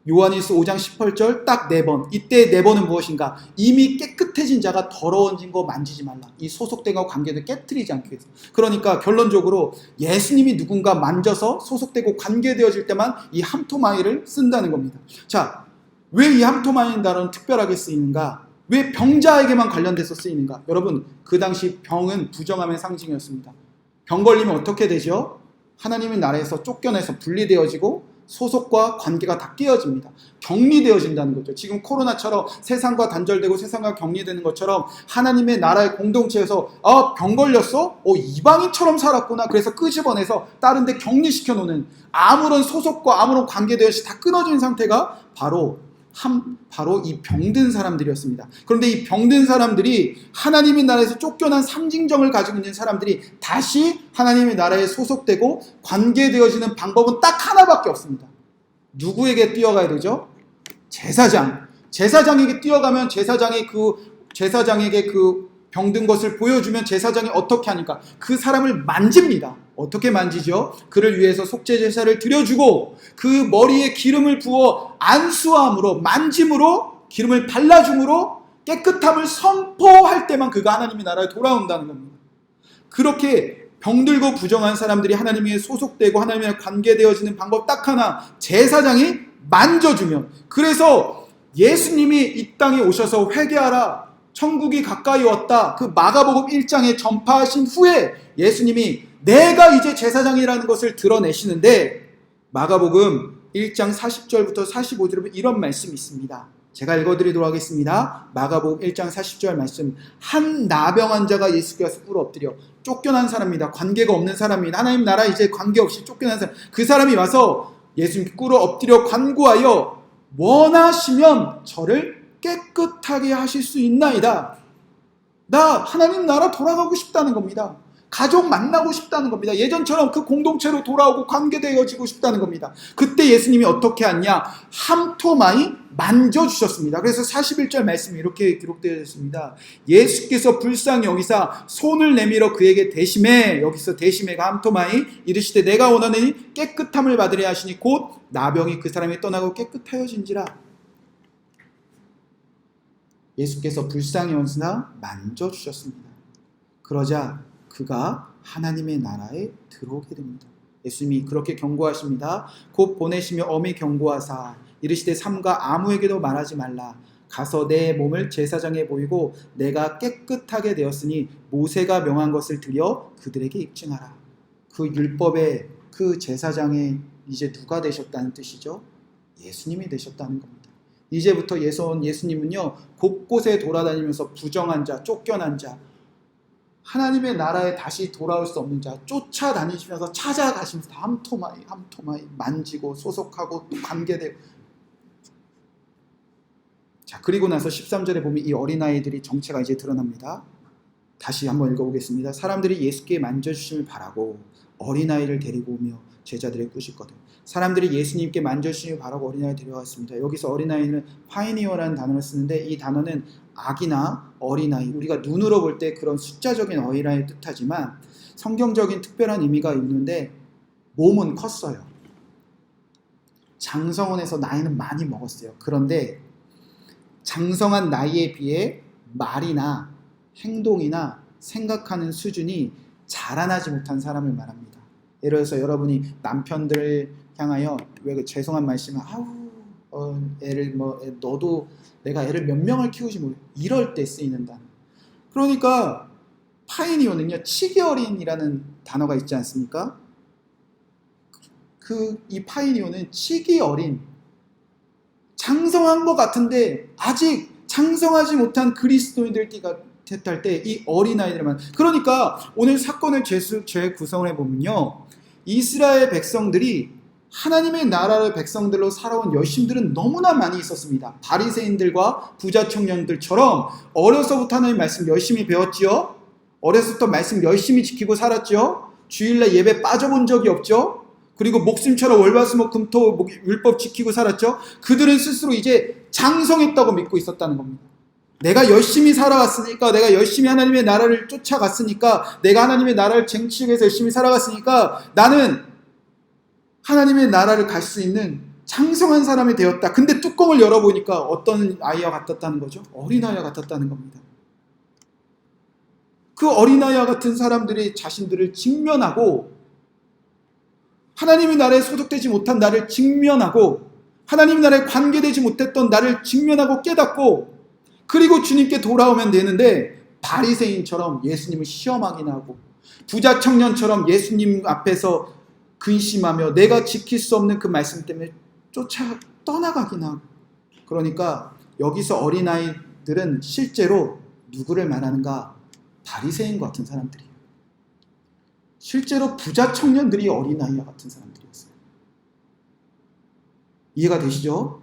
요한일서 5장 18절 딱 4번. 이때 4번은 무엇인가? 이미 깨끗해진 자가 더러워진 거 만지지 말라. 이 소속된 거 관계를 깨트리지 않기 위해서. 그러니까 결론적으로 예수님이 누군가 만져서 소속되고 관계되어질 때만 이 함토마이를 쓴다는 겁니다. 자, 왜 이 함토마이라는 단어는 특별하게 쓰이는가? 왜 병자에게만 관련돼서 쓰이는가? 여러분, 그 당시 병은 부정함의 상징이었습니다. 병 걸리면 어떻게 되죠? 하나님의 나라에서 쫓겨내서 분리되어지고 소속과 관계가 다 깨어집니다. 격리되어진다는 거죠. 지금 코로나처럼 세상과 단절되고 세상과 격리되는 것처럼 하나님의 나라의 공동체에서 병 걸렸어? 이방인처럼 살았구나. 그래서 끄집어내서 다른 데 격리시켜 놓는, 아무런 소속과 아무런 관계되어서 다 끊어진 상태가 바로 이 병든 사람들이었습니다. 그런데 이 병든 사람들이 하나님의 나라에서 쫓겨난 상징정을 가지고 있는 사람들이 다시 하나님의 나라에 소속되고 관계되어지는 방법은 딱 하나밖에 없습니다. 누구에게 뛰어가야 되죠? 제사장에게 뛰어가면 제사장에게 그 병든 것을 보여주면 제사장이 어떻게 하니까? 그 사람을 만집니다. 어떻게 만지죠? 그를 위해서 속죄 제사를 드려주고 그 머리에 기름을 부어 안수함으로, 만짐으로, 기름을 발라줌으로 깨끗함을 선포할 때만 그가 하나님의 나라에 돌아온다는 겁니다. 그렇게 병들고 부정한 사람들이 하나님에 소속되고 하나님에 관계되어지는 방법 딱 하나, 제사장이 만져주면. 그래서 예수님이 이 땅에 오셔서 회개하라, 천국이 가까이 왔다, 그 마가복음 1장에 전파하신 후에 예수님이 내가 이제 제사장이라는 것을 드러내시는데, 마가복음 1장 40절부터 45절에 보면 이런 말씀이 있습니다. 제가 읽어드리도록 하겠습니다. 마가복음 1장 40절 말씀. 한 나병 자가 예수께 와서 꿇어 엎드려, 쫓겨난 사람입니다. 관계가 없는 사람입니다. 하나님 나라 이제 관계없이 쫓겨난 사람, 그 사람이 와서 예수님께 꿇어 엎드려 간구하여 원하시면 저를 깨끗하게 하실 수 있나이다. 나 하나님 나라 돌아가고 싶다는 겁니다. 가족 만나고 싶다는 겁니다. 예전처럼 그 공동체로 돌아오고 관계되어지고 싶다는 겁니다. 그때 예수님이 어떻게 하냐? 함토마이 만져주셨습니다. 그래서 41절 말씀이 이렇게 기록되어 있습니다. 예수께서 불쌍히 여기사 손을 내밀어 그에게 대심해, 여기서 대심해가 함토마이, 이르시되 내가 원하노니 깨끗함을 받으려 하시니 곧 나병이 그 사람이 떠나고 깨끗하여진지라. 예수께서 불쌍히 여기사 만져주셨습니다. 그러자 그가 하나님의 나라에 들어오게 됩니다. 예수님이 그렇게 경고하십니다. 곧 보내시며 엄히 경고하사 이르시되 삼가 아무에게도 말하지 말라. 가서 내 몸을 제사장에 보이고 내가 깨끗하게 되었으니 모세가 명한 것을 드려 그들에게 입증하라. 그 율법의 그 제사장에 이제 누가 되셨다는 뜻이죠? 예수님이 되셨다는 겁니다. 이제부터 예수님은요, 곳곳에 돌아다니면서 부정한 자, 쫓겨난 자, 하나님의 나라에 다시 돌아올 수 없는 자 쫓아다니시면서 찾아가시면서 함토마이 만지고 소속하고 또 관계되고. 자, 그리고 나서 13절에 보면 이 어린아이들이 정체가 이제 드러납니다. 다시 한번 읽어보겠습니다. 사람들이 예수께 만져주심을 바라고 어린아이를 데리고 오며 제자들의 꾸짖거든. 사람들이 예수님께 만져주심을 바라고 어린아이를 데려왔습니다. 여기서 어린아이는 파이니어라는 단어를 쓰는데, 이 단어는 아기나 어린아이, 우리가 눈으로 볼 때 그런 숫자적인 어린아이를 뜻하지만 성경적인 특별한 의미가 있는데, 몸은 컸어요. 장성원에서 나이는 많이 먹었어요. 그런데 장성한 나이에 비해 말이나 행동이나 생각하는 수준이 자라나지 못한 사람을 말합니다. 예를 들어서 여러분이 남편들 향하여 왜 죄송한 말씀을 애를 너도 내가 애를 몇 명을 키우지 모르, 이럴 때 쓰이는 단어. 그러니까 파이니어는요, 치기 어린이라는 단어가 있지 않습니까? 이 파이니어는 치기 어린, 장성한 것 같은데 아직 장성하지 못한 그리스도인들한테 채택할 때 이 어린아이들만, 그러니까 오늘 사건을 재구성을 해보면요, 이스라엘 백성들이 하나님의 나라를 백성들로 살아온 열심들은 너무나 많이 있었습니다. 바리새인들과 부자 청년들처럼 어려서부터 하나님 말씀 열심히 배웠지요. 어려서부터 말씀 열심히 지키고 살았죠. 주일날 예배 빠져본 적이 없죠. 그리고 목숨처럼 월화수목금토 율법 지키고 살았죠. 그들은 스스로 이제 장성했다고 믿고 있었다는 겁니다. 내가 열심히 살아왔으니까, 내가 열심히 하나님의 나라를 쫓아갔으니까, 내가 하나님의 나라를 쟁취해서 열심히 살아갔으니까 나는 하나님의 나라를 갈 수 있는 장성한 사람이 되었다. 근데 뚜껑을 열어보니까 어떤 아이와 같았다는 거죠? 어린아이와 같았다는 겁니다. 그 어린아이와 같은 사람들이 자신들을 직면하고, 하나님의 나라에 소속되지 못한 나를 직면하고, 하나님의 나라에 관계되지 못했던 나를 직면하고 깨닫고, 그리고 주님께 돌아오면 되는데 바리새인처럼 예수님을 시험하기나 하고, 부자 청년처럼 예수님 앞에서 근심하며 내가 지킬 수 없는 그 말씀 때문에 쫓아 떠나가기나 하고. 그러니까 여기서 어린아이들은 실제로 누구를 말하는가? 바리새인 같은 사람들이에요. 실제로 부자 청년들이 어린아이와 같은 사람들이었어요. 이해가 되시죠?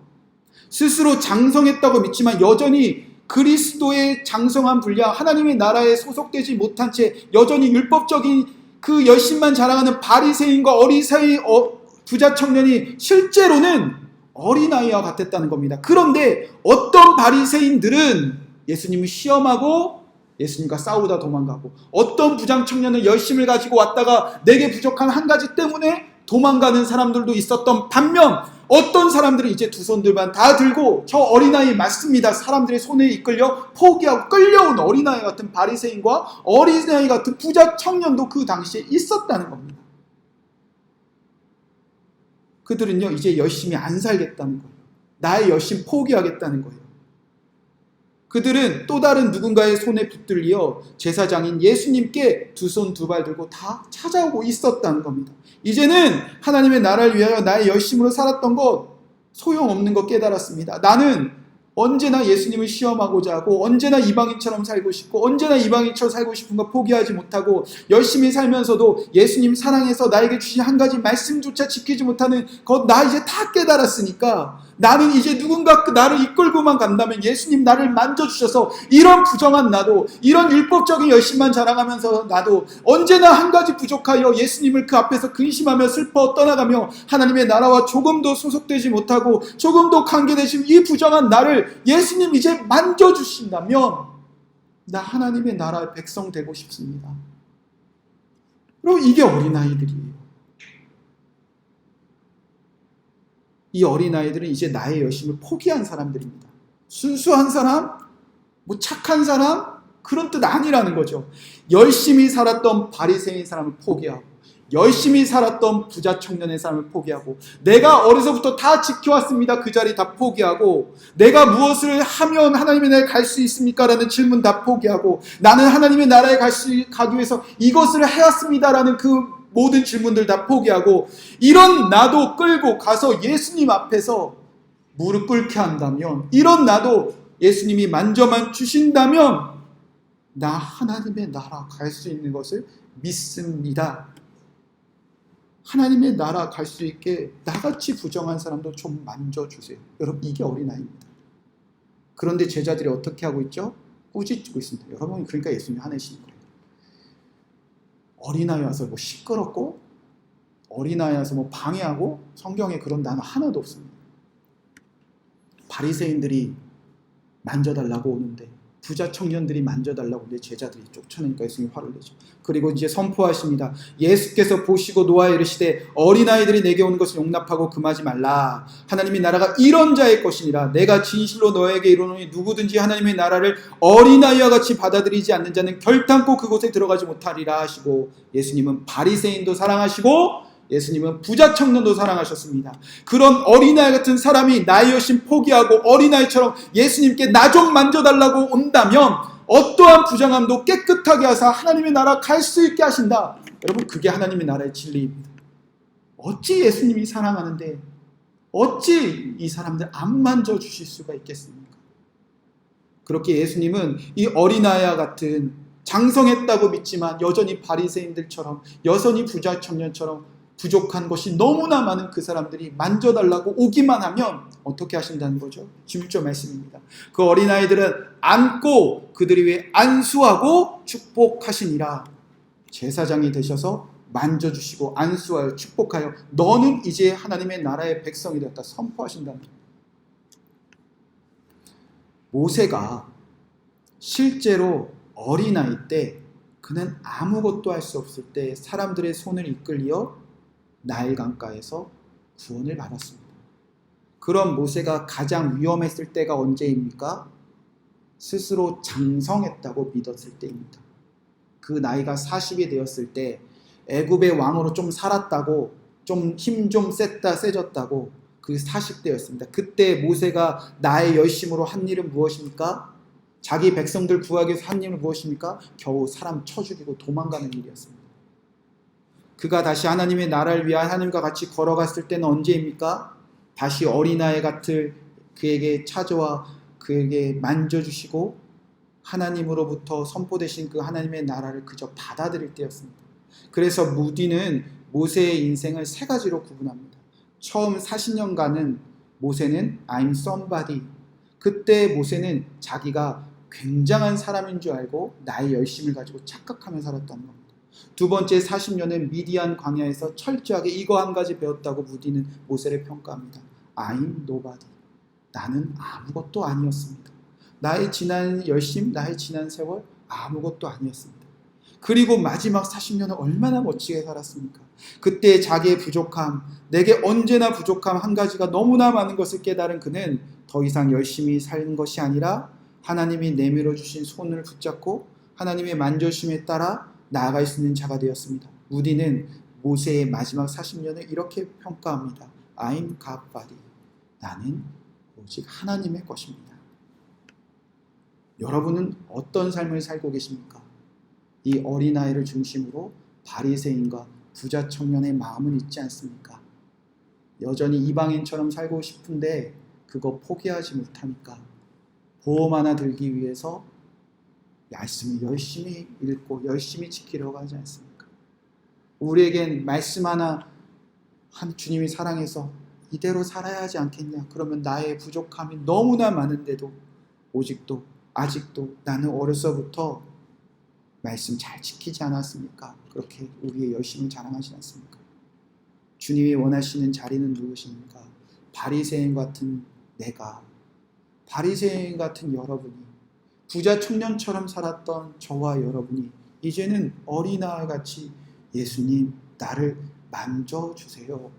스스로 장성했다고 믿지만 여전히 그리스도의 장성한 분량, 하나님의 나라에 소속되지 못한 채 여전히 율법적인 그 열심만 자랑하는 바리새인과 부자 청년이 실제로는 어린아이와 같았다는 겁니다. 그런데 어떤 바리새인들은 예수님을 시험하고 예수님과 싸우다 도망가고, 어떤 부장 청년은 열심을 가지고 왔다가 내게 부족한 한 가지 때문에 도망가는 사람들도 있었던 반면, 어떤 사람들이 이제 두 손들만 다 들고 저 어린아이 맞습니다, 사람들의 손에 이끌려 포기하고 끌려온 어린아이 같은 바리새인과 어린아이 같은 부자 청년도 그 당시에 있었다는 겁니다. 그들은요 이제 열심히 안 살겠다는 거예요. 나의 열심 포기하겠다는 거예요. 그들은 또 다른 누군가의 손에 붙들려 제사장인 예수님께 두 손 두 발 들고 다 찾아오고 있었다는 겁니다. 이제는 하나님의 나라를 위하여 나의 열심으로 살았던 것 소용없는 것 깨달았습니다. 나는 언제나 예수님을 시험하고자 하고, 언제나 이방인처럼 살고 싶고, 언제나 이방인처럼 살고 싶은 거 포기하지 못하고, 열심히 살면서도 예수님 사랑해서 나에게 주신 한 가지 말씀조차 지키지 못하는 것, 나 이제 다 깨달았으니까 나는 이제 누군가 나를 이끌고만 간다면 예수님 나를 만져주셔서 이런 부정한 나도, 이런 율법적인 열심만 자랑하면서 나도 언제나 한 가지 부족하여 예수님을 그 앞에서 근심하며 슬퍼 떠나가며 하나님의 나라와 조금도 소속되지 못하고 조금도 관계되신 이 부정한 나를 예수님 이제 만져주신다면 나 하나님의 나라의 백성 되고 싶습니다. 그리고 이게 어린아이들이에요. 이 어린아이들은 이제 나의 열심을 포기한 사람들입니다. 순수한 사람, 착한 사람, 그런 뜻 아니라는 거죠. 열심히 살았던 바리새인 사람을 포기하고, 열심히 살았던 부자 청년의 사람을 포기하고, 내가 어려서부터 다 지켜왔습니다, 그 자리 다 포기하고, 내가 무엇을 하면 하나님의 나라에 갈 수 있습니까? 라는 질문 다 포기하고, 나는 하나님의 나라에 가기 위해서 이것을 해왔습니다 라는 그 모든 질문들 다 포기하고, 이런 나도 끌고 가서 예수님 앞에서 무릎 꿇게 한다면, 이런 나도 예수님이 만져만 주신다면 나 하나님의 나라 갈 수 있는 것을 믿습니다. 하나님의 나라 갈 수 있게 나같이 부정한 사람도 좀 만져주세요. 여러분, 이게 어린아이입니다. 그런데 제자들이 어떻게 하고 있죠? 꾸짖고 있습니다. 여러분, 그러니까 예수님이 화내시는 거예요. 어린아이 와서 시끄럽고, 어린아이 와서 방해하고, 성경에 그런 단어 하나도 없습니다. 바리새인들이 만져달라고 오는데, 부자 청년들이 만져달라고 오는데 제자들이 쫓아내니까 예수님이 화를 내죠. 그리고 이제 선포하십니다. 예수께서 보시고 노하여 이르시되 어린아이들이 내게 오는 것을 용납하고 금하지 말라. 하나님의 나라가 이런 자의 것이니라. 내가 진실로 너에게 이르노니 누구든지 하나님의 나라를 어린아이와 같이 받아들이지 않는 자는 결단코 그곳에 들어가지 못하리라 하시고, 예수님은 바리새인도 사랑하시고 예수님은 부자 청년도 사랑하셨습니다. 그런 어린아이 같은 사람이 나의 열심 포기하고 어린아이처럼 예수님께 나 좀 만져달라고 온다면 어떠한 부정함도 깨끗하게 하사 하나님의 나라 갈 수 있게 하신다. 여러분, 그게 하나님의 나라의 진리입니다. 어찌 예수님이 사랑하는데 어찌 이 사람들 안 만져주실 수가 있겠습니까? 그렇게 예수님은 이 어린아이와 같은 장성했다고 믿지만 여전히 바리새인들처럼, 여전히 부자 청년처럼 부족한 것이 너무나 많은 그 사람들이 만져달라고 오기만 하면 어떻게 하신다는 거죠? 16절 말씀입니다. 그 어린아이들은 안고 그들이 위해 안수하고 축복하시니라. 제사장이 되셔서 만져주시고 안수하여 축복하여 너는 이제 하나님의 나라의 백성이 되었다 선포하신다는 거예요. 모세가 실제로 어린아이 때 그는 아무것도 할 수 없을 때 사람들의 손을 이끌려 나일 강가에서 구원을 받았습니다. 그런 모세가 가장 위험했을 때가 언제입니까? 스스로 장성했다고 믿었을 때입니다. 그 나이가 40이 되었을 때 애굽의 왕으로 좀 살았다고, 좀 힘 좀 세졌다고, 그 40대였습니다. 그때 모세가 나의 열심으로 한 일은 무엇입니까? 자기 백성들 구하기 위해서 한 일은 무엇입니까? 겨우 사람 쳐 죽이고 도망가는 일이었습니다. 그가 다시 하나님의 나라를 위하여 하나님과 같이 걸어갔을 때는 언제입니까? 다시 어린아이 같을 그에게 찾아와 그에게 만져주시고 하나님으로부터 선포되신 그 하나님의 나라를 그저 받아들일 때였습니다. 그래서 무디는 모세의 인생을 세 가지로 구분합니다. 처음 40년간은 모세는 I'm somebody. 그때 모세는 자기가 굉장한 사람인 줄 알고 나의 열심을 가지고 착각하며 살았다는 겁니다. 두 번째 40년은 미디안 광야에서 철저하게 이거 한 가지 배웠다고 무디는 모세를 평가합니다. I'm nobody. 나는 아무것도 아니었습니다. 나의 지난 열심, 나의 지난 세월 아무것도 아니었습니다. 그리고 마지막 40년은 얼마나 멋지게 살았습니까? 그때 자기의 부족함, 내게 언제나 부족함 한 가지가 너무나 많은 것을 깨달은 그는 더 이상 열심히 사는 것이 아니라 하나님이 내밀어 주신 손을 붙잡고 하나님의 만져주심에 따라 나아갈 수 있는 자가 되었습니다. 무디는 모세의 마지막 40년을 이렇게 평가합니다. I'm God's body. 나는 오직 하나님의 것입니다. 여러분은 어떤 삶을 살고 계십니까? 이 어린아이를 중심으로 바리새인과 부자 청년의 마음은 있지 않습니까? 여전히 이방인처럼 살고 싶은데 그거 포기하지 못하니까 보험 하나 들기 위해서 말씀을 열심히 읽고 열심히 지키려고 하지 않습니까? 우리에겐 말씀 하나 한 주님이 사랑해서 이대로 살아야 하지 않겠냐? 그러면 나의 부족함이 너무나 많은데도 아직도 나는 어려서부터 말씀 잘 지키지 않았습니까? 그렇게 우리의 열심을 자랑하지 않습니까? 주님이 원하시는 자리는 누구십니까? 바리새인 같은 내가, 바리새인 같은 여러분이, 부자 청년처럼 살았던 저와 여러분이 이제는 어린아이같이 예수님 나를 만져주세요.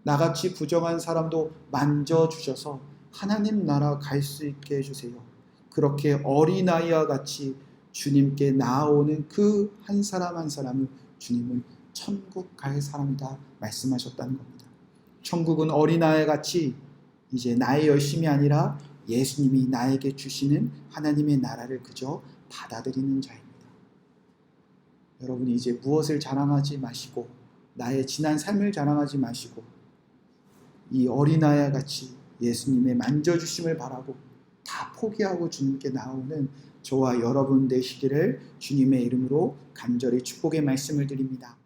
나같이 부정한 사람도 만져주셔서 하나님 나라 갈 수 있게 해주세요. 그렇게 어린아이와 같이 주님께 나아오는 그 한 사람 한 사람을 주님은 천국 갈 사람이다 말씀하셨다는 겁니다. 천국은 어린아이 같이 이제 나의 열심이 아니라 예수님이 나에게 주시는 하나님의 나라를 그저 받아들이는 자입니다. 여러분이 이제 무엇을 자랑하지 마시고 나의 지난 삶을 자랑하지 마시고 이 어린아이와 같이 예수님의 만져주심을 바라고 다 포기하고 주님께 나오는 저와 여러분 되시기를 주님의 이름으로 간절히 축복의 말씀을 드립니다.